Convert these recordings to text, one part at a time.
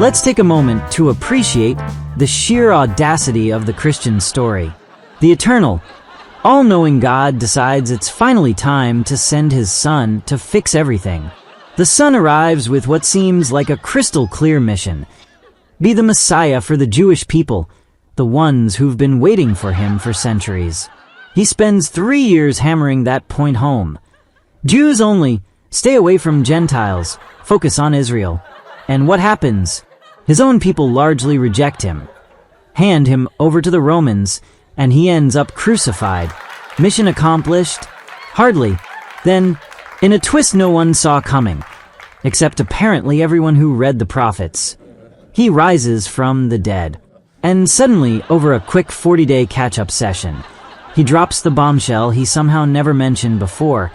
Let's take a moment to appreciate the sheer audacity of the Christian story. The eternal, all-knowing God decides it's finally time to send his Son to fix everything. The Son arrives with what seems like a crystal-clear mission: be the Messiah for the Jewish people, the ones who've been waiting for him for centuries. He spends 3 years hammering that point home. Jews only, stay away from Gentiles, focus on Israel. And what happens? His own people largely reject him, hand him over to the Romans, and he ends up crucified. Mission accomplished? Hardly. Then, in a twist no one saw coming, except apparently everyone who read the prophets, he rises from the dead. And suddenly, over a quick 40-day catch-up session, he drops the bombshell he somehow never mentioned before.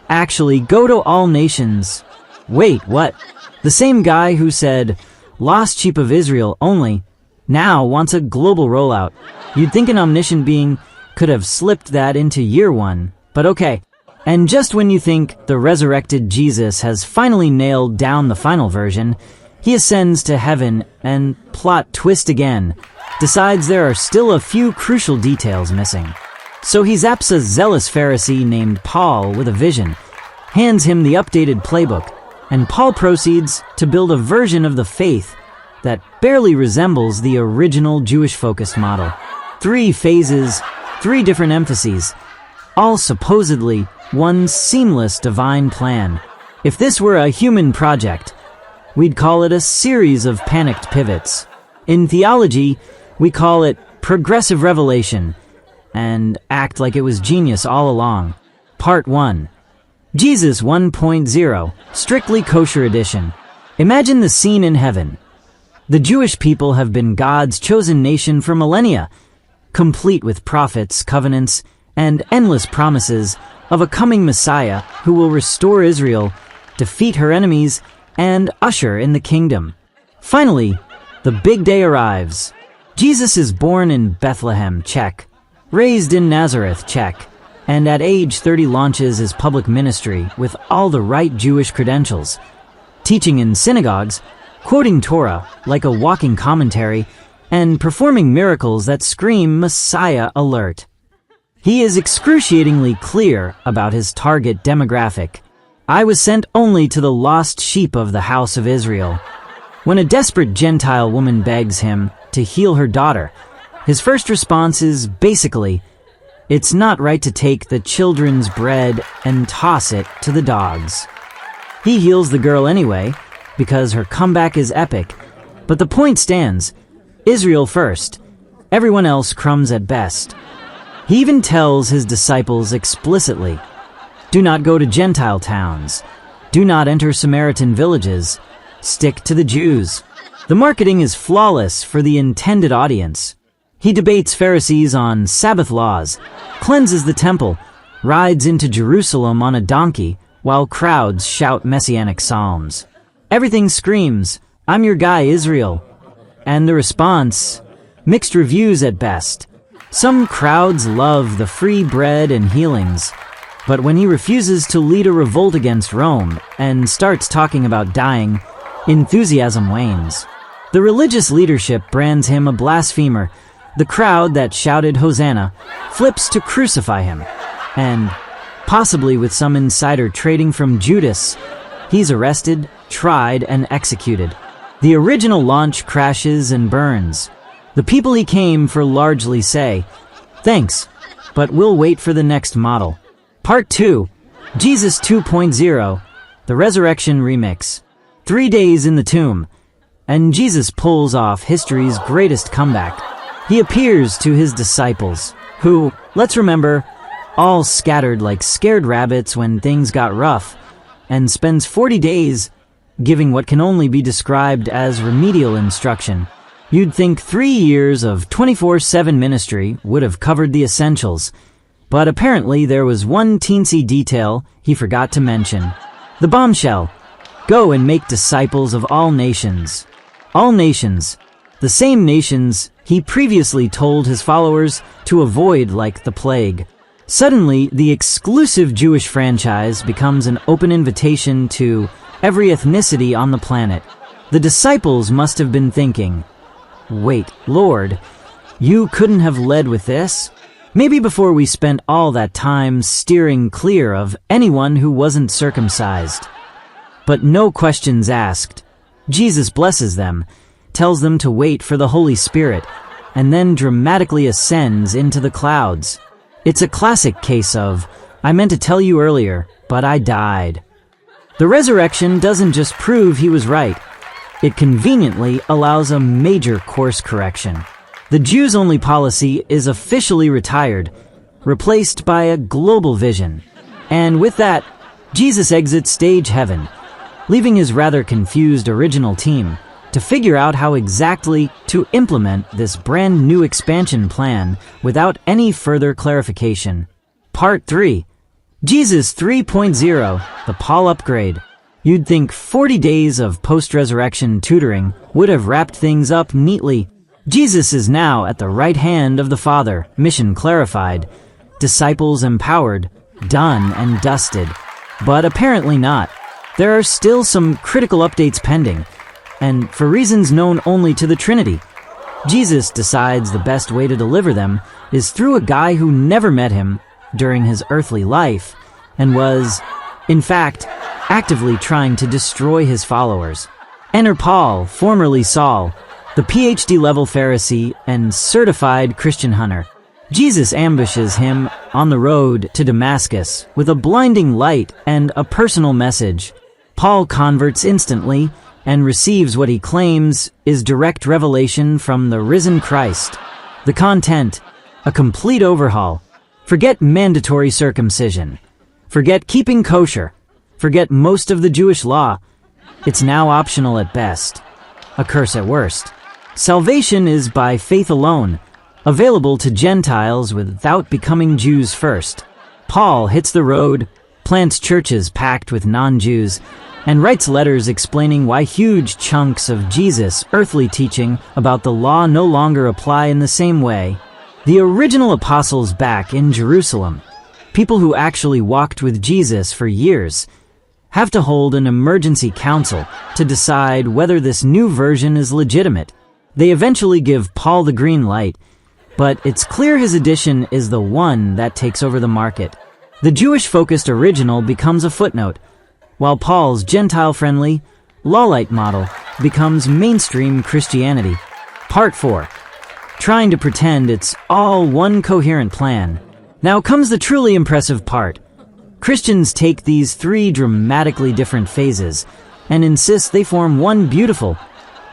Actually, go to all nations. Wait, what? The same guy who said, "Lost sheep of Israel only," now wants a global rollout. You'd think an omniscient being could have slipped that into year one, but okay. And just when you think the resurrected Jesus has finally nailed down the final version, he ascends to heaven and, plot twist again, decides there are still a few crucial details missing. So he zaps a zealous Pharisee named Paul with a vision, hands him the updated playbook, and Paul proceeds to build a version of the faith that barely resembles the original Jewish-focused model. 3 phases, 3 different emphases, all supposedly one seamless divine plan. If this were a human project, we'd call it a series of panicked pivots. In theology, we call it progressive revelation, and act like it was genius all along. Part 1. Jesus 1.0, Strictly Kosher Edition. Imagine the scene in heaven. The Jewish people have been God's chosen nation for millennia, complete with prophets, covenants, and endless promises of a coming Messiah who will restore Israel, defeat her enemies, and usher in the kingdom. Finally, the big day arrives. Jesus is born in Bethlehem, check. Raised in Nazareth, check. And at age 30 launches his public ministry with all the right Jewish credentials, teaching in synagogues, quoting Torah like a walking commentary, and performing miracles that scream Messiah alert. He is excruciatingly clear about his target demographic. I was sent only to the lost sheep of the house of Israel. When a desperate Gentile woman begs him to heal her daughter, his first response is basically, "It's not right to take the children's bread and toss it to the dogs." He heals the girl anyway, because her comeback is epic. But the point stands: Israel first, everyone else crumbs at best. He even tells his disciples explicitly, do not go to Gentile towns, do not enter Samaritan villages, stick to the Jews. The marketing is flawless for the intended audience. He debates Pharisees on Sabbath laws, cleanses the temple, rides into Jerusalem on a donkey, while crowds shout messianic psalms. Everything screams, "I'm your guy, Israel." And the response? Mixed reviews at best. Some crowds love the free bread and healings, but when he refuses to lead a revolt against Rome and starts talking about dying, enthusiasm wanes. The religious leadership brands him a blasphemer. The crowd that shouted Hosanna flips to crucify him. And, possibly with some insider trading from Judas, he's arrested, tried, and executed. The original launch crashes and burns. The people he came for largely say, "Thanks, but we'll wait for the next model." Part 2, Jesus 2.0, the Resurrection Remix. 3 days in the tomb, and Jesus pulls off history's greatest comeback. He appears to his disciples, who, let's remember, all scattered like scared rabbits when things got rough, and spends 40 days giving what can only be described as remedial instruction. You'd think 3 years of 24/7 ministry would have covered the essentials, but apparently there was one teensy detail he forgot to mention. The bombshell: go and make disciples of all nations. All nations. The same nations he previously told his followers to avoid like the plague. Suddenly, the exclusive Jewish franchise becomes an open invitation to every ethnicity on the planet. The disciples must have been thinking, "Wait, Lord, you couldn't have led with this?" Maybe before we spent all that time steering clear of anyone who wasn't circumcised. But no questions asked. Jesus blesses them, tells them to wait for the Holy Spirit, and then dramatically ascends into the clouds. It's a classic case of, "I meant to tell you earlier, but I died." The resurrection doesn't just prove he was right. It conveniently allows a major course correction. The Jews-only policy is officially retired, replaced by a global vision. And with that, Jesus exits stage heaven, leaving his rather confused original team to figure out how exactly to implement this brand new expansion plan without any further clarification. Part 3. Jesus 3.0, the Paul upgrade. You'd think 40 days of post-resurrection tutoring would have wrapped things up neatly. Jesus is now at the right hand of the Father, mission clarified, disciples empowered, done and dusted. But apparently not. There are still some critical updates pending, and for reasons known only to the Trinity. Jesus decides the best way to deliver them is through a guy who never met him during his earthly life and was, in fact, actively trying to destroy his followers. Enter Paul, formerly Saul, the PhD-level Pharisee and certified Christian hunter. Jesus ambushes him on the road to Damascus with a blinding light and a personal message. Paul converts instantly and receives what he claims is direct revelation from the risen Christ. The content, a complete overhaul. Forget mandatory circumcision. Forget keeping kosher. Forget most of the Jewish law. It's now optional at best. A curse at worst. Salvation is by faith alone, available to Gentiles without becoming Jews first. Paul hits the road, plants churches packed with non-Jews, and writes letters explaining why huge chunks of Jesus' earthly teaching about the law no longer apply in the same way. The original apostles back in Jerusalem, people who actually walked with Jesus for years, have to hold an emergency council to decide whether this new version is legitimate. They eventually give Paul the green light, but it's clear his edition is the one that takes over the market. The Jewish-focused original becomes a footnote, while Paul's Gentile-friendly, law-light model becomes mainstream Christianity. Part 4. Trying to pretend it's all one coherent plan. Now comes the truly impressive part. Christians take these three dramatically different phases and insist they form one beautiful,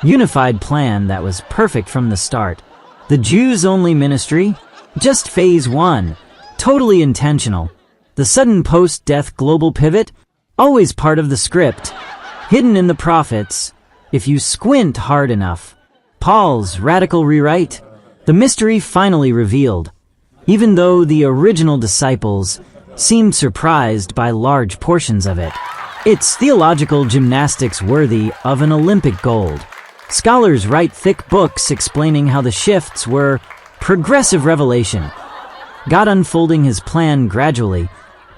unified plan that was perfect from the start. The Jews-only ministry? Just phase 1. Totally intentional. The sudden post-death global pivot? Always part of the script. Hidden in the prophets, if you squint hard enough. Paul's radical rewrite? The mystery finally revealed. Even though the original disciples seemed surprised by large portions of it. It's theological gymnastics worthy of an Olympic gold. Scholars write thick books explaining how the shifts were progressive revelation, God unfolding his plan gradually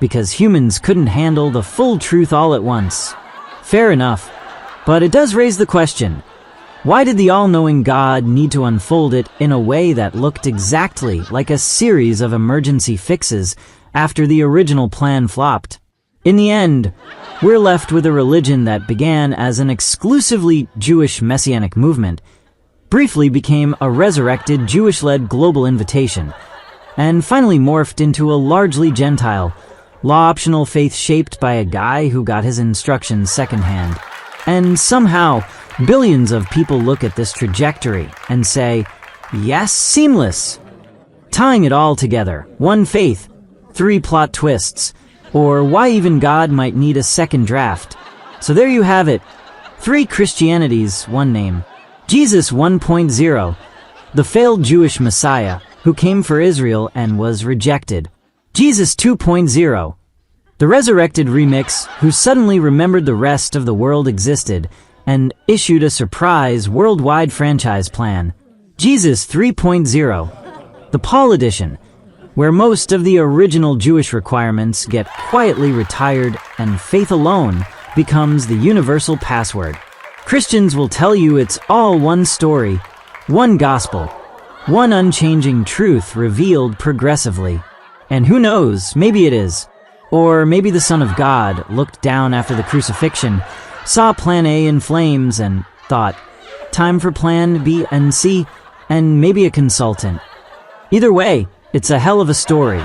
because humans couldn't handle the full truth all at once. Fair enough, but it does raise the question, why did the all-knowing God need to unfold it in a way that looked exactly like a series of emergency fixes after the original plan flopped? In the end, we're left with a religion that began as an exclusively Jewish messianic movement, briefly became a resurrected Jewish-led global invitation, and finally morphed into a largely Gentile, law-optional faith shaped by a guy who got his instructions secondhand. And somehow, billions of people look at this trajectory and say, yes, seamless. Tying it all together, one faith, 3 plot twists, or why even God might need a second draft. So there you have it. 3 Christianities, 1 name. Jesus 1.0, the failed Jewish Messiah who came for Israel and was rejected. Jesus 2.0, the resurrected remix who suddenly remembered the rest of the world existed and issued a surprise worldwide franchise plan. Jesus 3.0, the Paul edition, where most of the original Jewish requirements get quietly retired and faith alone becomes the universal password. Christians will tell you it's all one story, one gospel, one unchanging truth revealed progressively. And who knows, maybe it is. Or maybe the Son of God looked down after the crucifixion, saw Plan A in flames, and thought, time for Plan B and C, and maybe a consultant. Either way, it's a hell of a story.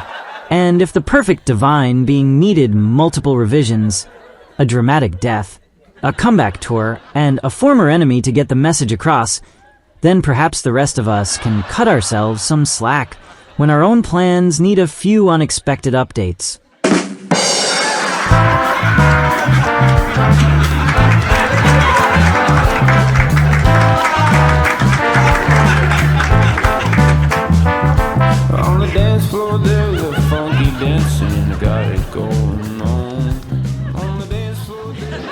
And if the perfect divine being needed multiple revisions, a dramatic death, a comeback tour, and a former enemy to get the message across, then perhaps the rest of us can cut ourselves some slack when our own plans need a few unexpected updates. On the dance floor there's a funky dancing, got it going on. On the dance floor there's